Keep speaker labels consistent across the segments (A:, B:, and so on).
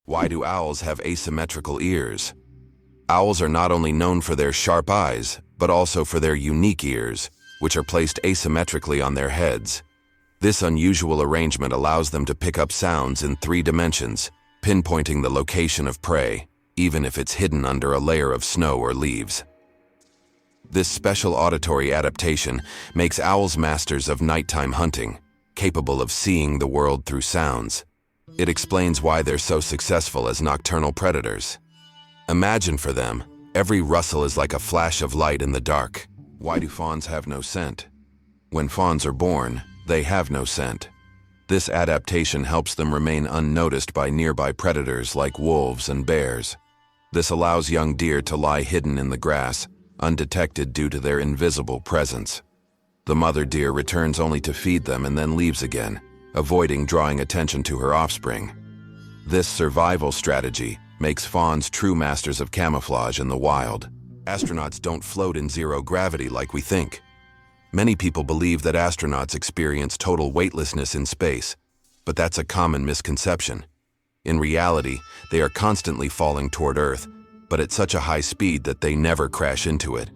A: Why do owls have asymmetrical ears? Owls are not only known for their sharp eyes, but also for their unique ears, which are placed asymmetrically on their heads. This unusual arrangement allows them to pick up sounds in 3 dimensions, pinpointing the location of prey, even if it's hidden under a layer of snow or leaves. This special auditory adaptation makes owls masters of nighttime hunting, capable of seeing the world through sounds. It explains why they're so successful as nocturnal predators. Imagine for them, every rustle is like a flash of light in the dark. Why do fawns have no scent? When fawns are born, they have no scent. This adaptation helps them remain unnoticed by nearby predators like wolves and bears. This allows young deer to lie hidden in the grass, undetected due to their invisible presence. The mother deer returns only to feed them and then leaves again, avoiding drawing attention to her offspring. This survival strategy makes fawns true masters of camouflage in the wild. Astronauts don't float in zero gravity like we think. Many people believe that astronauts experience total weightlessness in space, but that's a common misconception. In reality, they are constantly falling toward Earth, but at such a high speed that they never crash into it.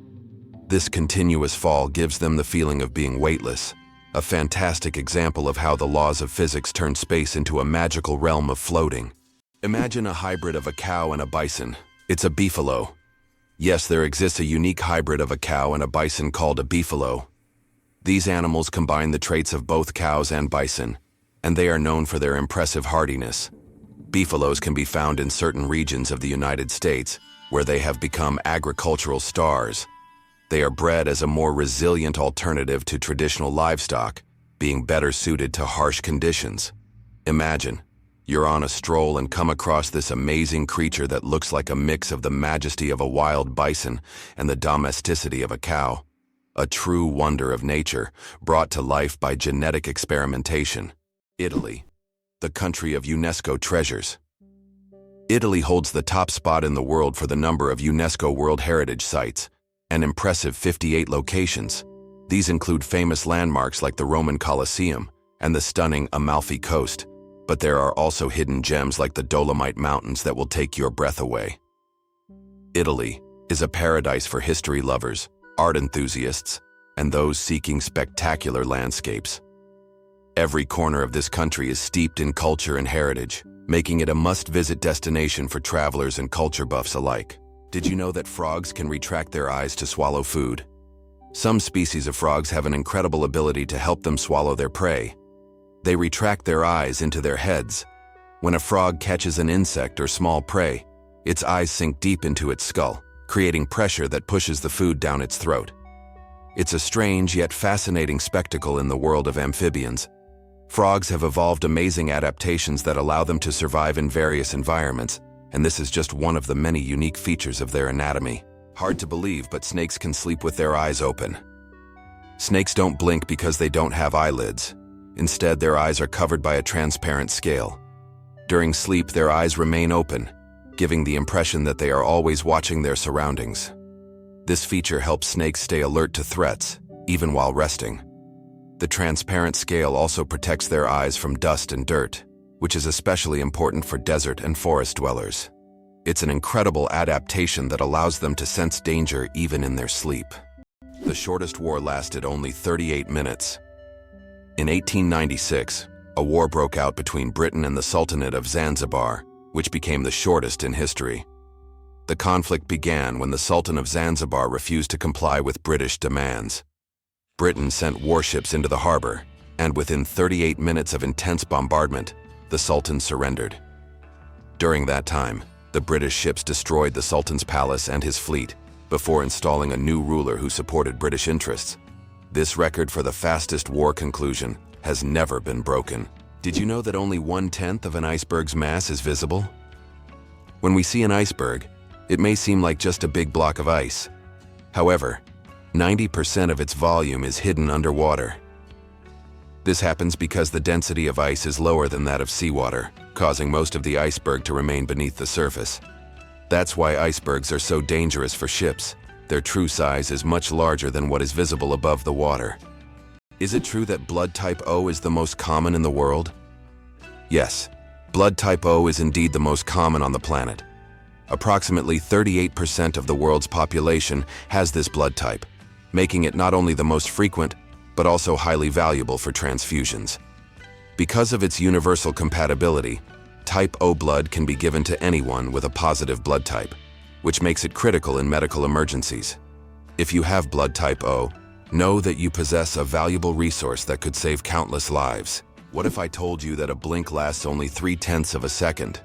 A: This continuous fall gives them the feeling of being weightless, a fantastic example of how the laws of physics turn space into a magical realm of floating. Imagine a hybrid of a cow and a bison. It's a beefalo. Yes, there exists a unique hybrid of a cow and a bison called a beefalo. These animals combine the traits of both cows and bison, and they are known for their impressive hardiness. Beefalos can be found in certain regions of the United States, where they have become agricultural stars. They are bred as a more resilient alternative to traditional livestock, being better suited to harsh conditions. Imagine, you're on a stroll and come across this amazing creature that looks like a mix of the majesty of a wild bison and the domesticity of a cow. A true wonder of nature, brought to life by genetic experimentation. Italy, the country of UNESCO treasures. Italy holds the top spot in the world for the number of UNESCO World Heritage Sites, an impressive 58 locations. These include famous landmarks like the Roman Colosseum and the stunning Amalfi Coast, but there are also hidden gems like the Dolomite Mountains that will take your breath away. Italy is a paradise for history lovers, art enthusiasts, and those seeking spectacular landscapes. Every corner of this country is steeped in culture and heritage, making it a must-visit destination for travelers and culture buffs alike. Did you know that frogs can retract their eyes to swallow food? Some species of frogs have an incredible ability to help them swallow their prey. They retract their eyes into their heads. When a frog catches an insect or small prey, its eyes sink deep into its skull, creating pressure that pushes the food down its throat. It's a strange yet fascinating spectacle in the world of amphibians. Frogs have evolved amazing adaptations that allow them to survive in various environments, and this is just one of the many unique features of their anatomy. Hard to believe, but snakes can sleep with their eyes open. Snakes don't blink because they don't have eyelids. Instead, their eyes are covered by a transparent scale. During sleep, their eyes remain open, giving the impression that they are always watching their surroundings. This feature helps snakes stay alert to threats, even while resting. The transparent scale also protects their eyes from dust and dirt, which is especially important for desert and forest dwellers. It's an incredible adaptation that allows them to sense danger even in their sleep. The shortest war lasted only 38 minutes. In 1896, a war broke out between Britain and the Sultanate of Zanzibar, which became the shortest in history. The conflict began when the Sultan of Zanzibar refused to comply with British demands. Britain sent warships into the harbor, and within 38 minutes of intense bombardment, the Sultan surrendered. During that time, the British ships destroyed the Sultan's palace and his fleet, before installing a new ruler who supported British interests. This record for the fastest war conclusion has never been broken. Did you know that only 1/10 of an iceberg's mass is visible? When we see an iceberg, it may seem like just a big block of ice. However, 90% of its volume is hidden underwater. This happens because the density of ice is lower than that of seawater, causing most of the iceberg to remain beneath the surface. That's why icebergs are so dangerous for ships. Their true size is much larger than what is visible above the water. Is it true that blood type O is the most common in the world? Yes, Blood type O is indeed the most common on the planet. Approximately 38% of the world's population has this blood type, making it not only the most frequent, but also highly valuable for transfusions. Because of its universal compatibility, type O blood can be given to anyone with a positive blood type, which makes it critical in medical emergencies. If you have blood type O, know that you possess a valuable resource that could save countless lives. What if I told you that a blink lasts only 0.3 of a second?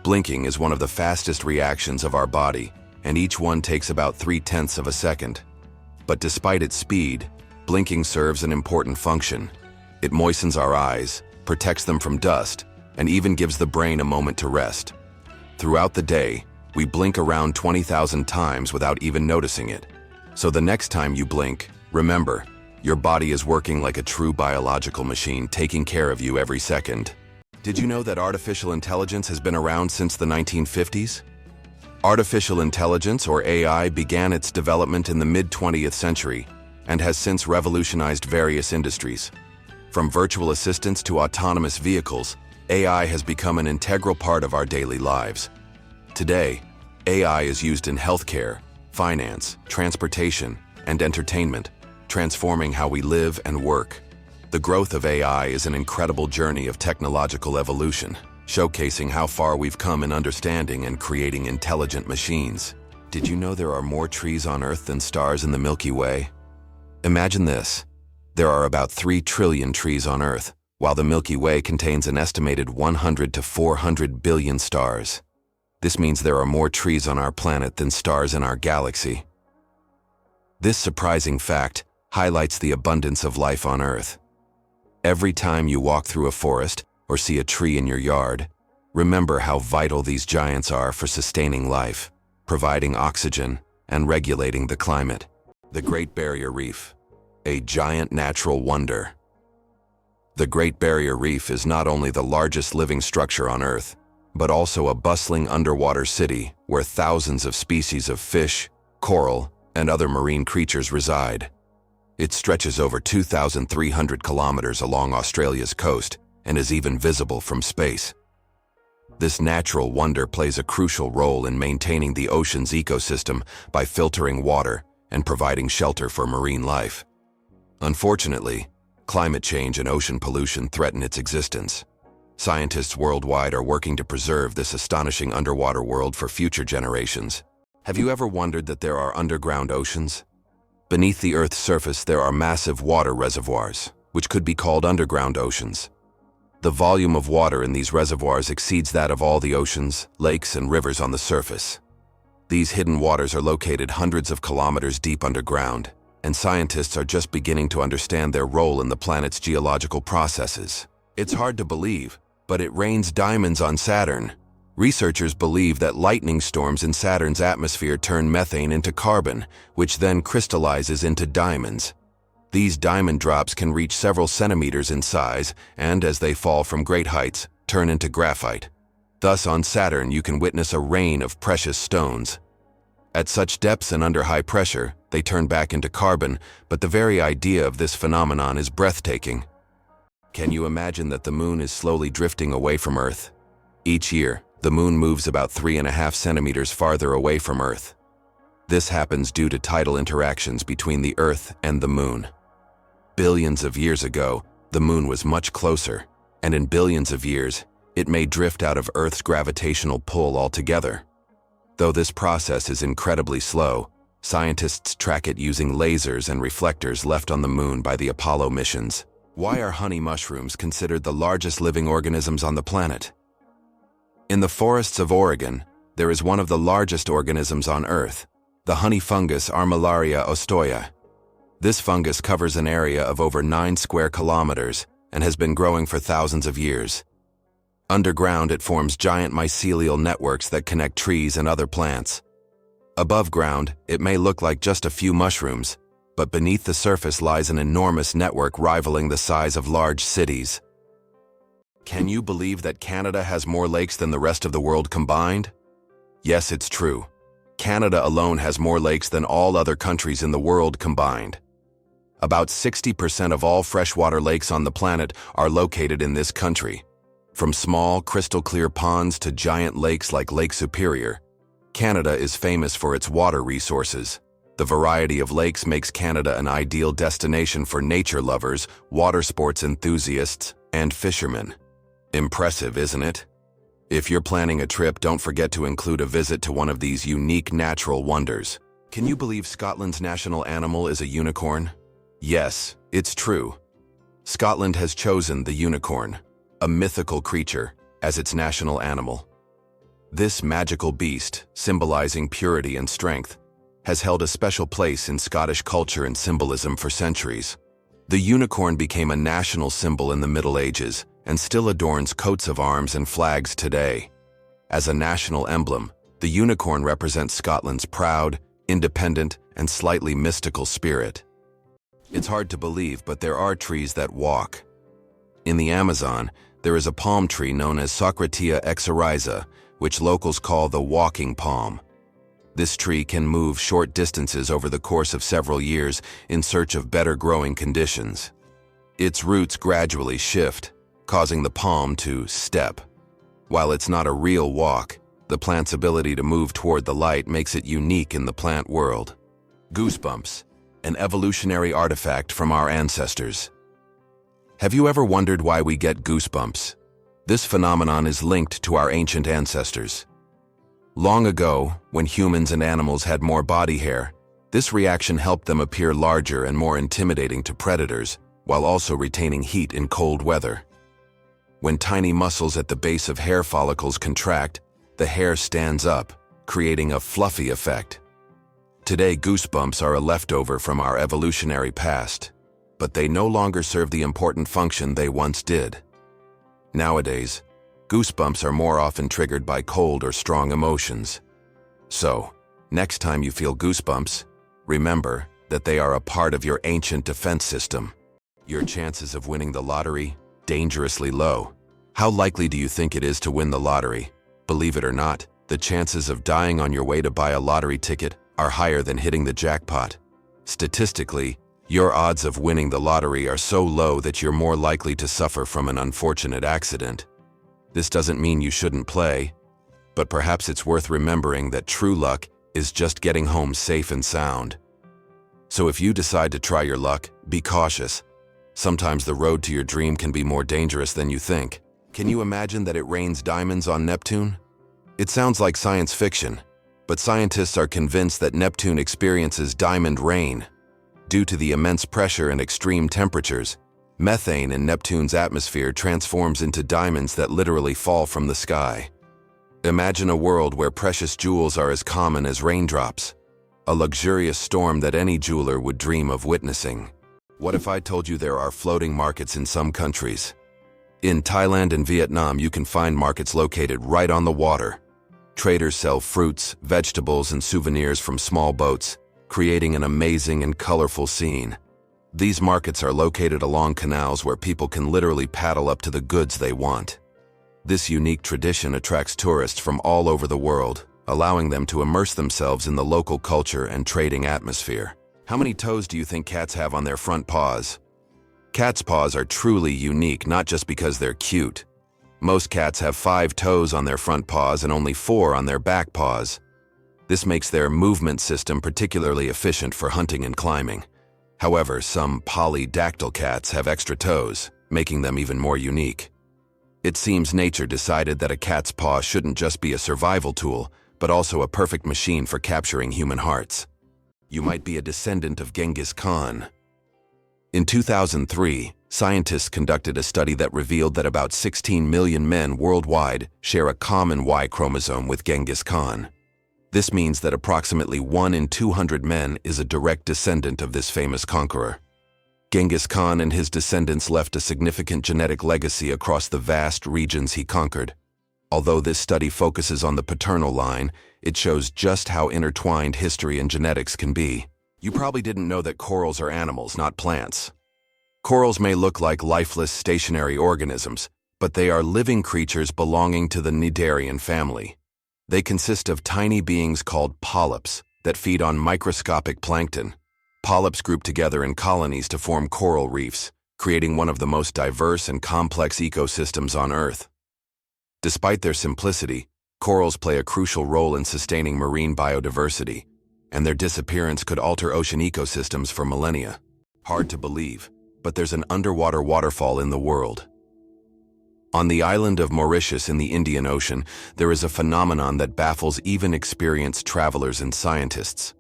A: Blinking is one of the fastest reactions of our body, and each one takes about 0.3 of a second. But despite its speed, blinking serves an important function. It moistens our eyes, protects them from dust, and even gives the brain a moment to rest. Throughout the day, we blink around 20,000 times without even noticing it. So the next time you blink, remember, your body is working like a true biological machine, taking care of you every second. Did you know that artificial intelligence has been around since the 1950s? Artificial intelligence, or AI, began its development in the mid-20th century and has since revolutionized various industries. From virtual assistants to autonomous vehicles, AI has become an integral part of our daily lives. Today, AI is used in healthcare, finance, transportation, and entertainment, transforming how we live and work. The growth of AI is an incredible journey of technological evolution, showcasing how far we've come in understanding and creating intelligent machines. Did you know there are more trees on Earth than stars in the Milky Way? Imagine this. There are about 3 trillion trees on Earth, while the Milky Way contains an estimated 100 to 400 billion stars. This means there are more trees on our planet than stars in our galaxy. This surprising fact highlights the abundance of life on Earth. Every time you walk through a forest or see a tree in your yard, remember how vital these giants are for sustaining life, providing oxygen, and regulating the climate. The Great Barrier Reef, a giant natural wonder. The Great Barrier Reef is not only the largest living structure on Earth, but also a bustling underwater city where thousands of species of fish, coral, and other marine creatures reside. It stretches over 2,300 kilometers along Australia's coast and is even visible from space. This natural wonder plays a crucial role in maintaining the ocean's ecosystem by filtering water and providing shelter for marine life. Unfortunately, climate change and ocean pollution threaten its existence. Scientists worldwide are working to preserve this astonishing underwater world for future generations. Have you ever wondered that there are underground oceans? Beneath the Earth's surface, there are massive water reservoirs, which could be called underground oceans. The volume of water in these reservoirs exceeds that of all the oceans, lakes, and rivers on the surface. These hidden waters are located hundreds of kilometers deep underground, and scientists are just beginning to understand their role in the planet's geological processes. It's hard to believe, but it rains diamonds on Saturn. Researchers believe that lightning storms in Saturn's atmosphere turn methane into carbon, which then crystallizes into diamonds. These diamond drops can reach several centimeters in size and, as they fall from great heights, turn into graphite. Thus, on Saturn, you can witness a rain of precious stones. At such depths and under high pressure, they turn back into carbon, but the very idea of this phenomenon is breathtaking. Can you imagine that the moon is slowly drifting away from Earth? Each year, the moon moves about 3.5 centimeters farther away from Earth. This happens due to tidal interactions between the Earth and the moon. Billions of years ago, the moon was much closer, and in billions of years, it may drift out of Earth's gravitational pull altogether. Though this process is incredibly slow, scientists track it using lasers and reflectors left on the moon by the Apollo missions. Why are honey mushrooms considered the largest living organisms on the planet? In the forests of Oregon, there is one of the largest organisms on Earth, the honey fungus Armillaria ostoya. This fungus covers an area of over 9 square kilometers and has been growing for thousands of years. Underground, it forms giant mycelial networks that connect trees and other plants. Above ground, it may look like just a few mushrooms, but beneath the surface lies an enormous network rivaling the size of large cities. Can you believe that Canada has more lakes than the rest of the world combined? Yes, it's true. Canada alone has more lakes than all other countries in the world combined. About 60% of all freshwater lakes on the planet are located in this country. From small, crystal-clear ponds to giant lakes like Lake Superior, Canada is famous for its water resources. The variety of lakes makes Canada an ideal destination for nature lovers, water sports enthusiasts, and fishermen. Impressive, isn't it? If you're planning a trip, don't forget to include a visit to one of these unique natural wonders. Can you believe Scotland's national animal is a unicorn? Yes, it's true. Scotland has chosen the unicorn, a mythical creature, as its national animal. This magical beast, symbolizing purity and strength, has held a special place in Scottish culture and symbolism for centuries. The unicorn became a national symbol in the Middle Ages and still adorns coats of arms and flags today. As a national emblem, the unicorn represents Scotland's proud, independent, and slightly mystical spirit. It's hard to believe, but there are trees that walk. In the Amazon, there is a palm tree known as Socratia exoryza, which locals call the walking palm. This tree can move short distances over the course of several years in search of better growing conditions. Its roots gradually shift, causing the palm to step. While it's not a real walk, the plant's ability to move toward the light makes it unique in the plant world. Goosebumps, an evolutionary artifact from our ancestors. Have you ever wondered why we get goosebumps? This phenomenon is linked to our ancient ancestors. Long ago, when humans and animals had more body hair, this reaction helped them appear larger and more intimidating to predators, while also retaining heat in cold weather. When tiny muscles at the base of hair follicles contract, the hair stands up, creating a fluffy effect. Today, goosebumps are a leftover from our evolutionary past, but they no longer serve the important function they once did. Nowadays, goosebumps are more often triggered by cold or strong emotions. So, next time you feel goosebumps, remember that they are a part of your ancient defense system. Your chances of winning the lottery? Dangerously low. How likely do you think it is to win the lottery? Believe it or not, the chances of dying on your way to buy a lottery ticket are higher than hitting the jackpot. Statistically, your odds of winning the lottery are so low that you're more likely to suffer from an unfortunate accident. This doesn't mean you shouldn't play, but perhaps it's worth remembering that true luck is just getting home safe and sound. So if you decide to try your luck, be cautious. Sometimes the road to your dream can be more dangerous than you think. Can you imagine that it rains diamonds on Neptune? It sounds like science fiction, but scientists are convinced that Neptune experiences diamond rain. Due to the immense pressure and extreme temperatures, methane in Neptune's atmosphere transforms into diamonds that literally fall from the sky. Imagine a world where precious jewels are as common as raindrops, a luxurious storm that any jeweler would dream of witnessing. What if I told you there are floating markets in some countries? In Thailand and Vietnam, you can find markets located right on the water. Traders sell fruits, vegetables, and souvenirs from small boats, creating an amazing and colorful scene. These markets are located along canals where people can literally paddle up to the goods they want. This unique tradition attracts tourists from all over the world, allowing them to immerse themselves in the local culture and trading atmosphere. How many toes do you think cats have on their front paws? Cats' paws are truly unique, not just because they're cute. Most cats have 5 toes on their front paws and only 4 on their back paws. This makes their movement system particularly efficient for hunting and climbing. However, some polydactyl cats have extra toes, making them even more unique. It seems nature decided that a cat's paw shouldn't just be a survival tool, but also a perfect machine for capturing human hearts. You might be a descendant of Genghis Khan. In 2003, scientists conducted a study that revealed that about 16 million men worldwide share a common Y chromosome with Genghis Khan. This means that approximately 1 in 200 men is a direct descendant of this famous conqueror. Genghis Khan and his descendants left a significant genetic legacy across the vast regions he conquered. Although this study focuses on the paternal line, it shows just how intertwined history and genetics can be. You probably didn't know that corals are animals, not plants. Corals may look like lifeless, stationary organisms, but they are living creatures belonging to the cnidarian family. They consist of tiny beings called polyps that feed on microscopic plankton. Polyps group together in colonies to form coral reefs, creating one of the most diverse and complex ecosystems on Earth. Despite their simplicity, corals play a crucial role in sustaining marine biodiversity, and their disappearance could alter ocean ecosystems for millennia. Hard to believe, but there's an underwater waterfall in the world. On the island of Mauritius in the Indian Ocean, there is a phenomenon that baffles even experienced travelers and scientists.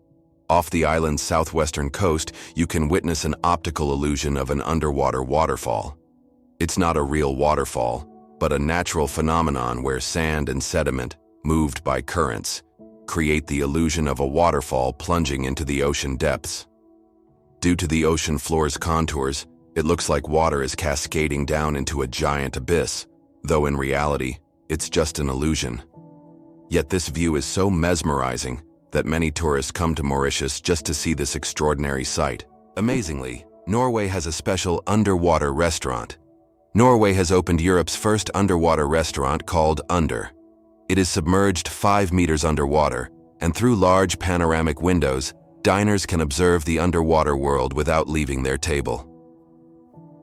A: Off the island's southwestern coast, you can witness an optical illusion of an underwater waterfall. It's not a real waterfall, but a natural phenomenon where sand and sediment, moved by currents, create the illusion of a waterfall plunging into the ocean depths. Due to the ocean floor's contours, it looks like water is cascading down into a giant abyss, though in reality, it's just an illusion. Yet this view is so mesmerizing that many tourists come to Mauritius just to see this extraordinary sight. Amazingly, Norway has a special underwater restaurant. Norway has opened Europe's first underwater restaurant called Under. It is submerged 5 meters underwater, and through large panoramic windows, diners can observe the underwater world without leaving their table.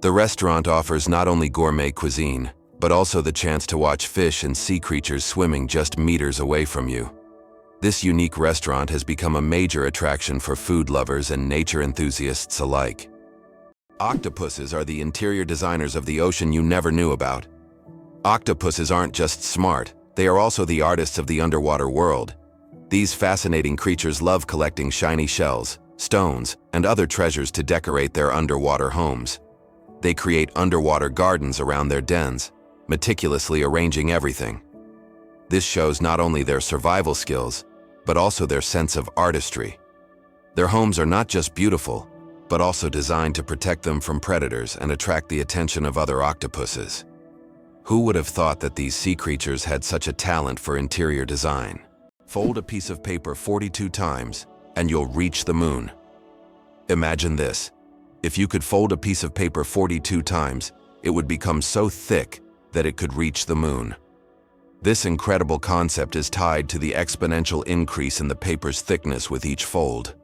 A: The restaurant offers not only gourmet cuisine, but also the chance to watch fish and sea creatures swimming just meters away from you. This unique restaurant has become a major attraction for food lovers and nature enthusiasts alike. Octopuses are the interior designers of the ocean you never knew about. Octopuses aren't just smart, they are also the artists of the underwater world. These fascinating creatures love collecting shiny shells, stones, and other treasures to decorate their underwater homes. They create underwater gardens around their dens, meticulously arranging everything. This shows not only their survival skills, but also their sense of artistry. Their homes are not just beautiful, but also designed to protect them from predators and attract the attention of other octopuses. Who would have thought that these sea creatures had such a talent for interior design? Fold a piece of paper 42 times, and you'll reach the moon. Imagine this. If you could fold a piece of paper 42 times, it would become so thick that it could reach the moon. This incredible concept is tied to the exponential increase in the paper's thickness with each fold.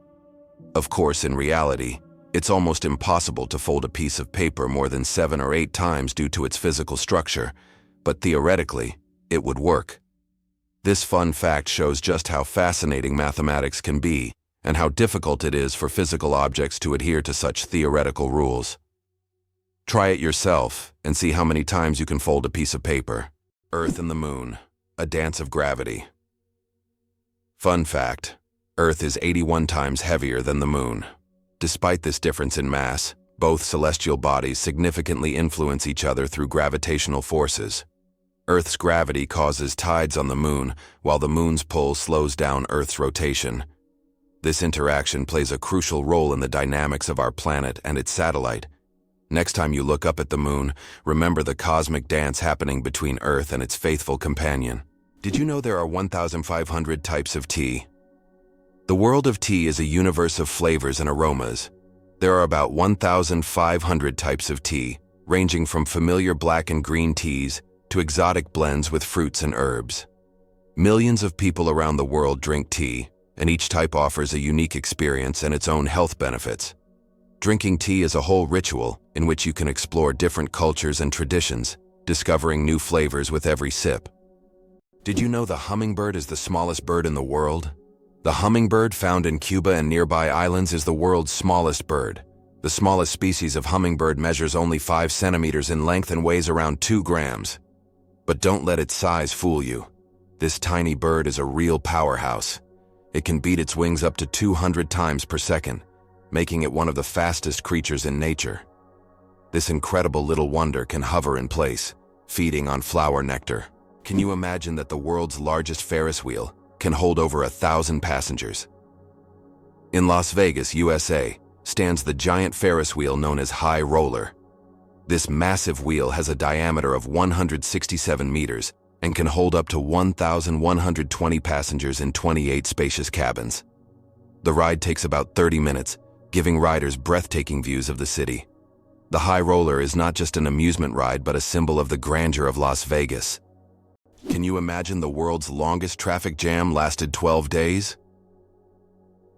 A: Of course, in reality, it's almost impossible to fold a piece of paper more than 7 or 8 times due to its physical structure, but theoretically, it would work. This fun fact shows just how fascinating mathematics can be and how difficult it is for physical objects to adhere to such theoretical rules. Try it yourself and see how many times you can fold a piece of paper. Earth and the Moon, a dance of gravity. Fun fact, Earth is 81 times heavier than the Moon. Despite this difference in mass, both celestial bodies significantly influence each other through gravitational forces. Earth's gravity causes tides on the Moon, while the Moon's pull slows down Earth's rotation. This interaction plays a crucial role in the dynamics of our planet and its satellite. Next time you look up at the Moon, remember the cosmic dance happening between Earth and its faithful companion. Did you know there are 1,500 types of tea? The world of tea is a universe of flavors and aromas. There are about 1,500 types of tea, ranging from familiar black and green teas to exotic blends with fruits and herbs. Millions of people around the world drink tea, and each type offers a unique experience and its own health benefits. Drinking tea is a whole ritual in which you can explore different cultures and traditions, discovering new flavors with every sip. Did you know the hummingbird is the smallest bird in the world? The hummingbird, found in Cuba and nearby islands, is the world's smallest bird. The smallest species of hummingbird measures only 5 centimeters in length and weighs around 2 grams. But don't let its size fool you. This tiny bird is a real powerhouse. It can beat its wings up to 200 times per second, making it one of the fastest creatures in nature. This incredible little wonder can hover in place, feeding on flower nectar. Can you imagine that the world's largest Ferris wheel can hold over 1,000 passengers? In Las Vegas, USA, stands the giant Ferris wheel known as High Roller. This massive wheel has a diameter of 167 meters and can hold up to 1,120 passengers in 28 spacious cabins. The ride takes about 30 minutes, giving riders breathtaking views of the city. The High Roller is not just an amusement ride but a symbol of the grandeur of Las Vegas. Can you imagine the world's longest traffic jam lasted 12 days?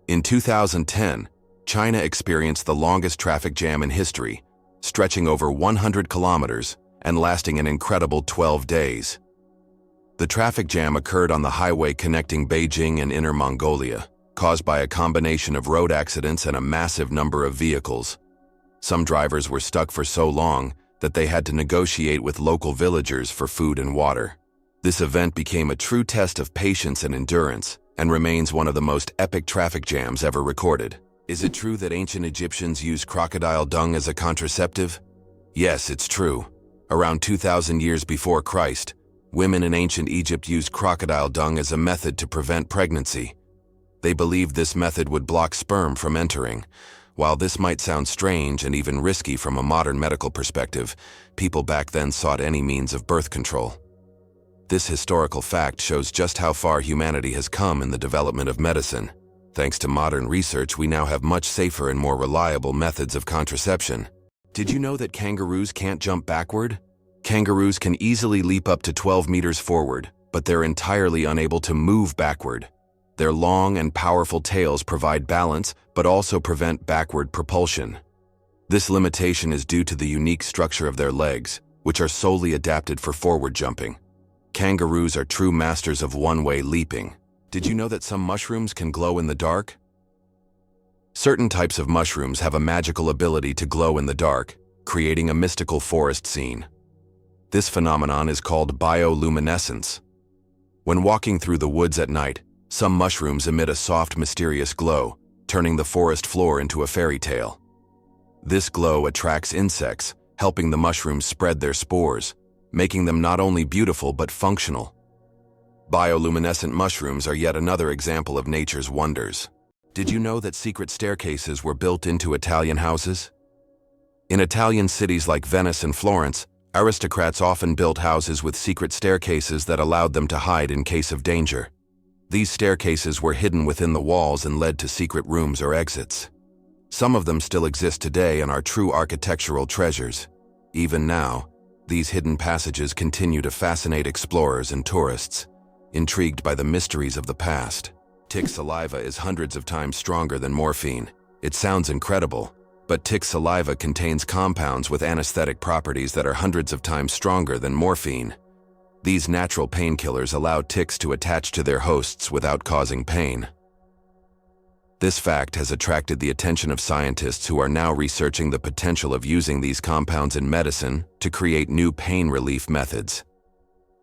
A: In 2010, China experienced the longest traffic jam in history, stretching over 100 kilometers and lasting an incredible 12 days. The traffic jam occurred on the highway connecting Beijing and Inner Mongolia, caused by a combination of road accidents and a massive number of vehicles. Some drivers were stuck for so long that they had to negotiate with local villagers for food and water. This event became a true test of patience and endurance, and remains one of the most epic traffic jams ever recorded. Is it true that ancient Egyptians used crocodile dung as a contraceptive? Yes, it's true. Around 2,000 years before Christ, women in ancient Egypt used crocodile dung as a method to prevent pregnancy. They believed this method would block sperm from entering. While this might sound strange and even risky from a modern medical perspective, people back then sought any means of birth control. This historical fact shows just how far humanity has come in the development of medicine. Thanks to modern research, we now have much safer and more reliable methods of contraception. Did you know that kangaroos can't jump backward? Kangaroos can easily leap up to 12 meters forward, but they're entirely unable to move backward. Their long and powerful tails provide balance, but also prevent backward propulsion. This limitation is due to the unique structure of their legs, which are solely adapted for forward jumping. Kangaroos are true masters of one-way leaping. Did you know that some mushrooms can glow in the dark? Certain types of mushrooms have a magical ability to glow in the dark, creating a mystical forest scene. This phenomenon is called bioluminescence. When walking through the woods at night, some mushrooms emit a soft, mysterious glow, turning the forest floor into a fairy tale. This glow attracts insects, helping the mushrooms spread their spores, making them not only beautiful but functional. Bioluminescent mushrooms are yet another example of nature's wonders. Did you know that secret staircases were built into Italian houses? In Italian cities like Venice and Florence, aristocrats often built houses with secret staircases that allowed them to hide in case of danger. These staircases were hidden within the walls and led to secret rooms or exits. Some of them still exist today and are true architectural treasures. Even now, these hidden passages continue to fascinate explorers and tourists, intrigued by the mysteries of the past. Tick saliva is hundreds of times stronger than morphine. It sounds incredible, but tick saliva contains compounds with anesthetic properties that are hundreds of times stronger than morphine. These natural painkillers allow ticks to attach to their hosts without causing pain. This fact has attracted the attention of scientists who are now researching the potential of using these compounds in medicine to create new pain relief methods.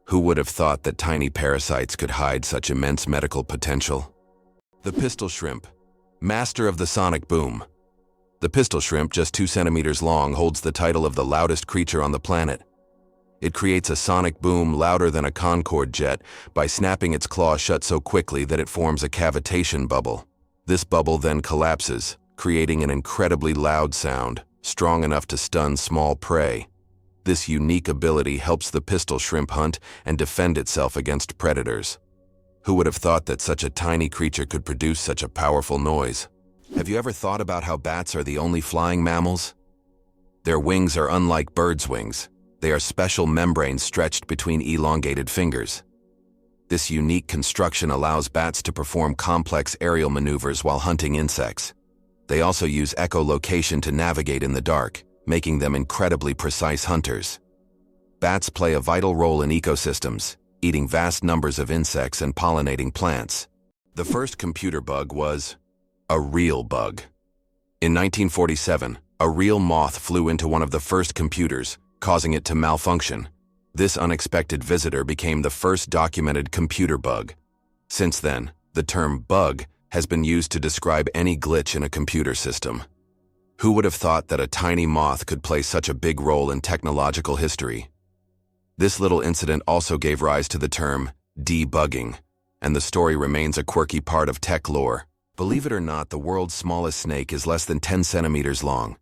A: Who would have thought that tiny parasites could hide such immense medical potential? The pistol shrimp, master of the sonic boom. The pistol shrimp, just 2 centimeters long, holds the title of the loudest creature on the planet. It creates a sonic boom louder than a Concorde jet by snapping its claw shut so quickly that it forms a cavitation bubble. This bubble then collapses, creating an incredibly loud sound, strong enough to stun small prey. This unique ability helps the pistol shrimp hunt and defend itself against predators. Who would have thought that such a tiny creature could produce such a powerful noise? Have you ever thought about how bats are the only flying mammals? Their wings are unlike birds' wings. They are special membranes stretched between elongated fingers. This unique construction allows bats to perform complex aerial maneuvers while hunting insects. They also use echolocation to navigate in the dark, making them incredibly precise hunters. Bats play a vital role in ecosystems, eating vast numbers of insects and pollinating plants. The first computer bug was a real bug. In 1947, a real moth flew into one of the first computers, causing it to malfunction. This unexpected visitor became the first documented computer bug. Since then, the term bug has been used to describe any glitch in a computer system. Who would have thought that a tiny moth could play such a big role in technological history? This little incident also gave rise to the term debugging, and the story remains a quirky part of tech lore. Believe it or not, the world's smallest snake is less than 10 centimeters long.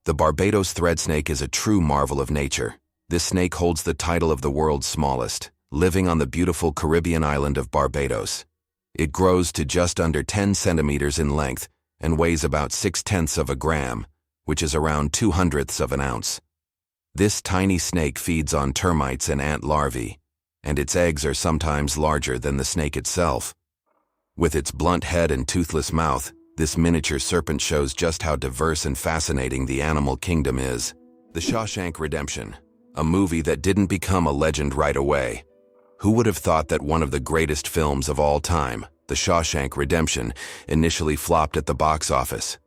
A: The Barbados thread snake is a true marvel of nature. This snake holds the title of the world's smallest, living on the beautiful Caribbean island of Barbados. It grows to just under 10 centimeters in length and weighs about 0.6 of a gram, which is around 0.02 of an ounce. This tiny snake feeds on termites and ant larvae, and its eggs are sometimes larger than the snake itself. With its blunt head and toothless mouth, this miniature serpent shows just how diverse and fascinating the animal kingdom is. The Shawshank Redemption, a movie that didn't become a legend right away. Who would have thought that one of the greatest films of all time, The Shawshank Redemption, initially flopped at the box office?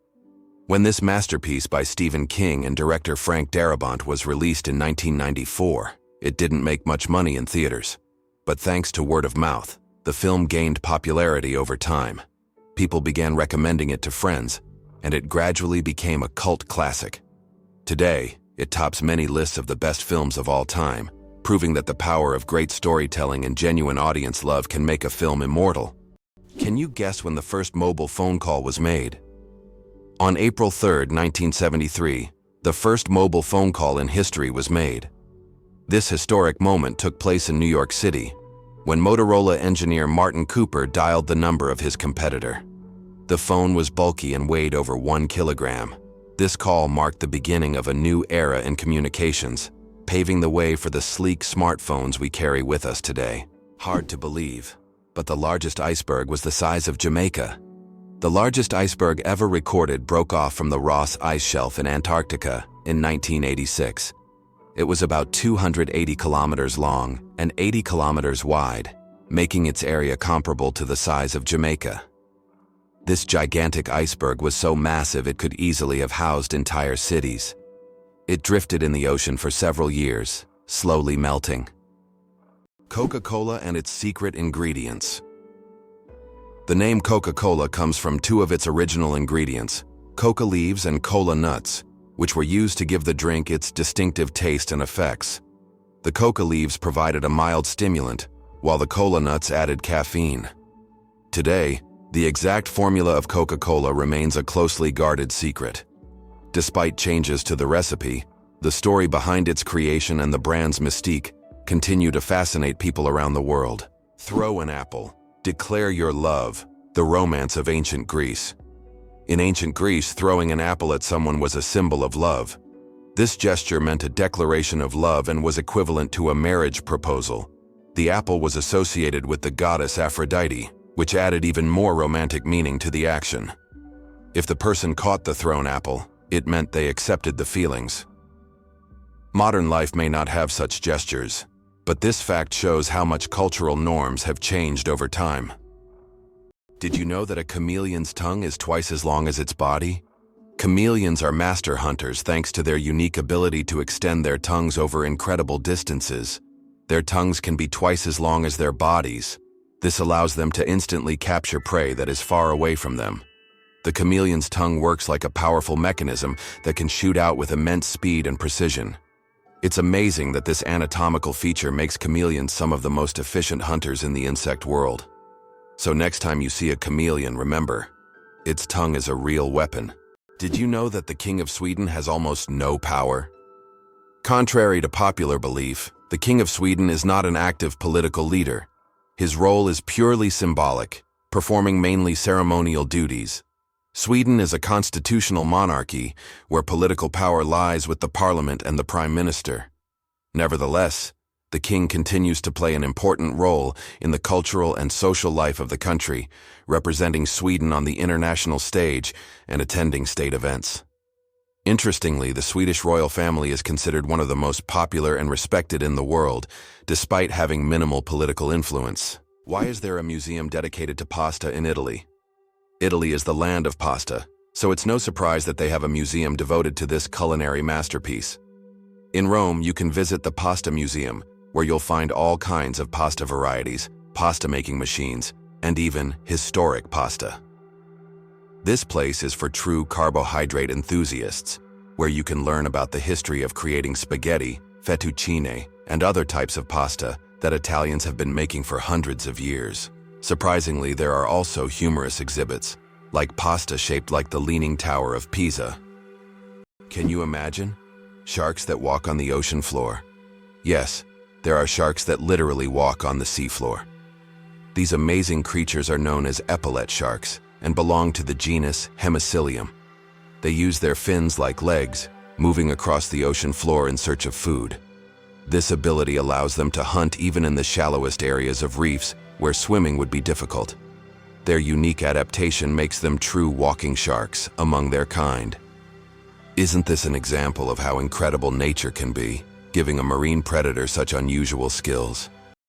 A: When this masterpiece by Stephen King and director Frank Darabont was released in 1994, it didn't make much money in theaters. But thanks to word of mouth, the film gained popularity over time. People began recommending it to friends, and it gradually became a cult classic. Today, it tops many lists of the best films of all time, proving that the power of great storytelling and genuine audience love can make a film immortal. Can you guess when the first mobile phone call was made? On April 3, 1973, the first mobile phone call in history was made. This historic moment took place in New York City, when Motorola engineer Martin Cooper dialed the number of his competitor. The phone was bulky and weighed over 1 kilogram. This call marked the beginning of a new era in communications, paving the way for the sleek smartphones we carry with us today. Hard to believe, but the largest iceberg was the size of Jamaica. The largest iceberg ever recorded broke off from the Ross Ice Shelf in Antarctica in 1986. It was about 280 kilometers long and 80 kilometers wide, making its area comparable to the size of Jamaica. This gigantic iceberg was so massive it could easily have housed entire cities. It drifted in the ocean for several years, slowly melting. Coca-Cola and its secret ingredients. The name Coca-Cola comes from two of its original ingredients, coca leaves and cola nuts, which were used to give the drink its distinctive taste and effects. The coca leaves provided a mild stimulant, while the cola nuts added caffeine. Today, the exact formula of Coca-Cola remains a closely guarded secret. Despite changes to the recipe, the story behind its creation and the brand's mystique continue to fascinate people around the world. Throw an apple. Declare your love, the romance of ancient Greece. In ancient Greece, throwing an apple at someone was a symbol of love. This gesture meant a declaration of love and was equivalent to a marriage proposal. The apple was associated with the goddess Aphrodite, which added even more romantic meaning to the action. If the person caught the thrown apple, it meant they accepted the feelings. Modern life may not have such gestures, but this fact shows how much cultural norms have changed over time. Did you know that a chameleon's tongue is twice as long as its body? Chameleons are master hunters thanks to their unique ability to extend their tongues over incredible distances. Their tongues can be twice as long as their bodies. This allows them to instantly capture prey that is far away from them. The chameleon's tongue works like a powerful mechanism that can shoot out with immense speed and precision. It's amazing that this anatomical feature makes chameleons some of the most efficient hunters in the insect world. So next time you see a chameleon, remember, its tongue is a real weapon. Did you know that the King of Sweden has almost no power? Contrary to popular belief, the King of Sweden is not an active political leader. His role is purely symbolic, performing mainly ceremonial duties. Sweden is a constitutional monarchy where political power lies with the parliament and the prime minister. Nevertheless, the king continues to play an important role in the cultural and social life of the country, representing Sweden on the international stage and attending state events. Interestingly, the Swedish royal family is considered one of the most popular and respected in the world, despite having minimal political influence. Why is there a museum dedicated to pasta in Italy? Italy is the land of pasta, so it's no surprise that they have a museum devoted to this culinary masterpiece. In Rome, you can visit the Pasta Museum, where you'll find all kinds of pasta varieties, pasta-making machines, and even historic pasta. This place is for true carbohydrate enthusiasts, where you can learn about the history of creating spaghetti, fettuccine, and other types of pasta that Italians have been making for hundreds of years. Surprisingly, there are also humorous exhibits, like pasta shaped like the Leaning Tower of Pisa. Can you imagine? Sharks that walk on the ocean floor. Yes, there are sharks that literally walk on the seafloor. These amazing creatures are known as epaulette sharks and belong to the genus Hemicillium. They use their fins like legs, moving across the ocean floor in search of food. This ability allows them to hunt even in the shallowest areas of reefs where swimming would be difficult. Their unique adaptation makes them true walking sharks among their kind. Isn't this an example of how incredible nature can be, giving a marine predator such unusual skills?